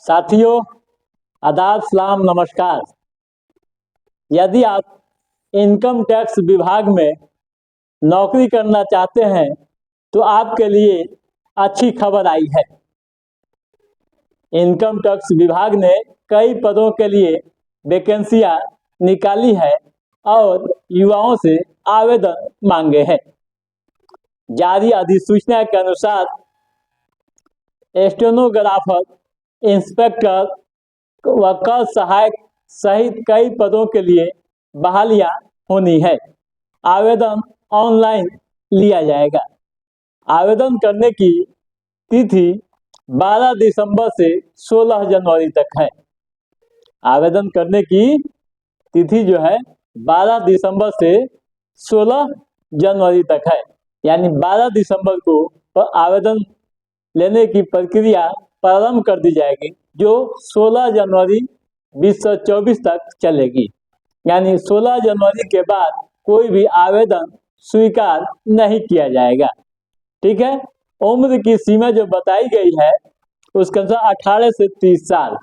साथियों, आदाब, सलाम, नमस्कार। यदि आप इनकम टैक्स विभाग में नौकरी करना चाहते हैं तो आपके लिए अच्छी खबर आई है। इनकम टैक्स विभाग ने कई पदों के लिए वैकेंसियां निकाली है और युवाओं से आवेदन मांगे हैं। जारी अधिसूचना के अनुसार स्टेनोग्राफर, इंस्पेक्टर व कर सहायक सहित कई पदों के लिए बहालियां होनी है। आवेदन ऑनलाइन लिया जाएगा। आवेदन करने की तिथि 12 दिसंबर से 16 जनवरी तक है। आवेदन करने की तिथि जो है 12 दिसंबर से 16 जनवरी तक है, यानी 12 दिसंबर को आवेदन लेने की प्रक्रिया प्रारंभ कर दी जाएगी, जो 16 जनवरी 2024 तक चलेगी। यानी 16 जनवरी के बाद कोई भी आवेदन स्वीकार नहीं किया जाएगा। ठीक है। उम्र की सीमा जो बताई गई है उसके अनुसार 18 से 30 साल।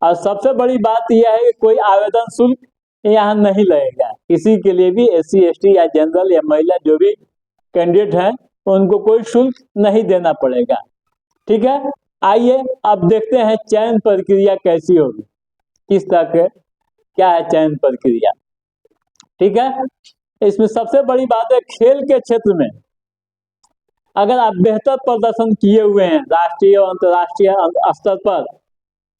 और सबसे बड़ी बात यह है कि कोई आवेदन शुल्क यहाँ नहीं लगेगा। किसी के लिए भी SC ST या जनरल या महिला जो भी कैंडिडेट हैं उनको कोई शुल्क नहीं देना पड़ेगा। ठीक है। आइए अब देखते हैं चयन प्रक्रिया कैसी होगी, किस तरह के क्या है चयन प्रक्रिया। ठीक है। इसमें सबसे बड़ी बात है, खेल के क्षेत्र में अगर आप बेहतर प्रदर्शन किए हुए हैं, राष्ट्रीय और अंतर्राष्ट्रीय स्तर पर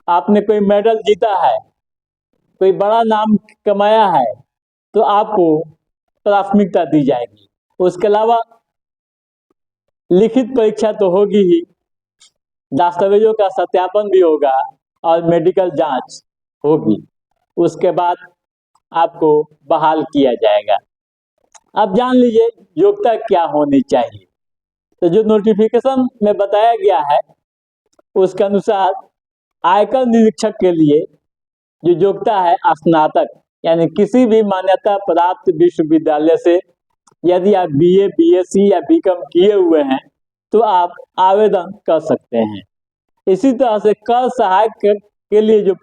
आपने कोई मेडल जीता है, कोई बड़ा नाम कमाया है, तो आपको प्राथमिकता दी जाएगी। उसके अलावा लिखित परीक्षा तो होगी ही, दस्तावेजों का सत्यापन भी होगा और मेडिकल जांच होगी। उसके बाद आपको बहाल किया जाएगा। अब जान लीजिए योग्यता क्या होनी चाहिए। तो जो नोटिफिकेशन में बताया गया है उसके अनुसार आयकर निरीक्षक के लिए जो योग्यता है स्नातक, यानी किसी भी मान्यता प्राप्त विश्वविद्यालय से यदि आप BA, BSc या BCom किए हुए हैं तो आप आवेदन कर सकते हैं। इसी तरह से कर सहायक के लिए जो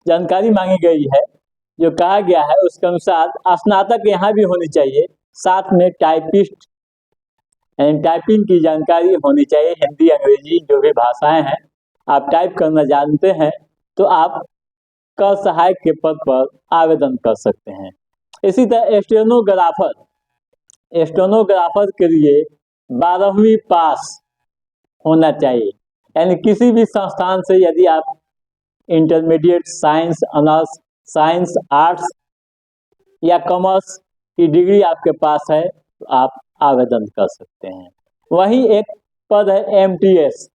जानकारी मांगी गई है, जो कहा गया है उसके अनुसार स्नातक यहाँ भी होनी चाहिए, साथ में टाइपिस्ट यानी टाइपिंग की जानकारी होनी चाहिए। हिंदी, अंग्रेजी जो भी भाषाएं हैं आप टाइप करना जानते हैं तो आप कर सहायक के पद पर आवेदन कर सकते हैं। इसी तरह स्टेनोग्राफर के लिए 12वीं पास होना चाहिए। यानी किसी भी संस्थान से यदि आप intermediate science, honours science, arts या कॉमर्स की डिग्री आपके पास है तो आप आवेदन कर सकते हैं। वहीं एक पद है MTS,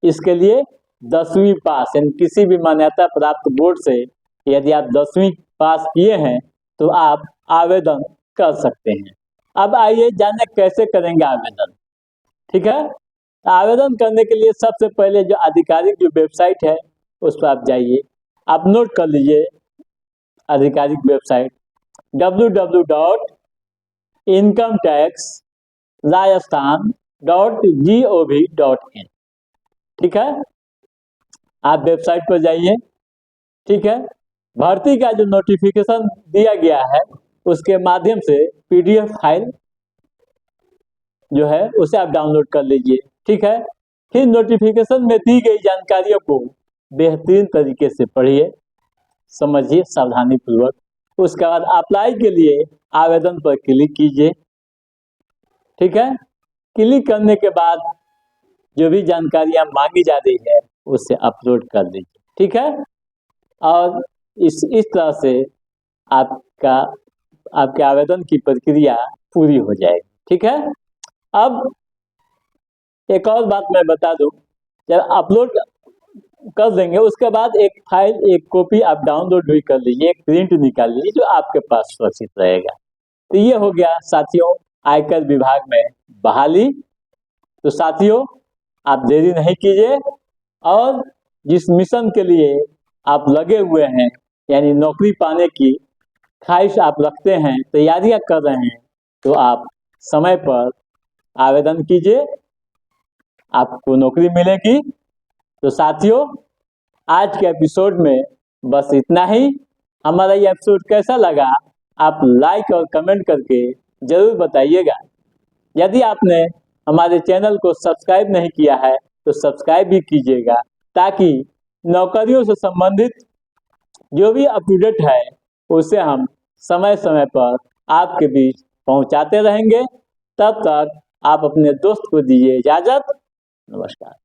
इसके लिए 10वीं पास, यानी किसी भी मान्यता प्राप्त बोर्ड से यदि आप 10वीं पास किए हैं तो आप आवेदन कर सकते हैं। अब आइए जाने कैसे करेंगे आवेदन। ठीक है। आवेदन करने के लिए सबसे पहले जो आधिकारिक जो वेबसाइट है उस पर आप जाइए। आप नोट कर लीजिए आधिकारिक वेबसाइट www.incometaxrajasthan.gov.in। ठीक है। आप वेबसाइट पर जाइए। ठीक है। भर्ती का जो नोटिफिकेशन दिया गया है उसके माध्यम से PDF फाइल जो है उसे आप डाउनलोड कर लीजिए। ठीक है। फिर नोटिफिकेशन में दी गई जानकारियों को बेहतरीन तरीके से पढ़िए, समझिए सावधानी पूर्वक। उसके बाद अप्लाई के लिए आवेदन पर क्लिक कीजिए। ठीक है। क्लिक करने के बाद जो भी जानकारियां मांगी जा रही है उसे अपलोड कर दीजिए। ठीक है। और इस तरह से आपके आवेदन की प्रक्रिया पूरी हो जाएगी। ठीक है। अब एक और बात मैं बता दूं, जब अपलोड कर देंगे उसके बाद एक फाइल, एक कॉपी आप डाउनलोड भी कर लीजिए, एक प्रिंट निकाल लीजिए जो आपके पास सुरक्षित रहेगा। तो ये हो गया साथियों आयकर विभाग में बहाली। तो साथियों आप देरी नहीं कीजिए और जिस मिशन के लिए आप लगे हुए हैं, यानी नौकरी पाने की ख्वाहिश आप रखते हैं, तैयारियां कर रहे हैं, तो आप समय पर आवेदन कीजिए आपको नौकरी मिलेगी। तो साथियों, आज के एपिसोड में बस इतना ही। हमारा ये एपिसोड कैसा लगा आप लाइक और कमेंट करके जरूर बताइएगा। यदि आपने हमारे चैनल को सब्सक्राइब नहीं किया है तो सब्सक्राइब भी कीजिएगा, ताकि नौकरियों से संबंधित जो भी अपडेट है उसे हम समय समय पर आपके बीच पहुंचाते रहेंगे। तब तक आप अपने दोस्त को दीजिए इजाजत। नमस्कार।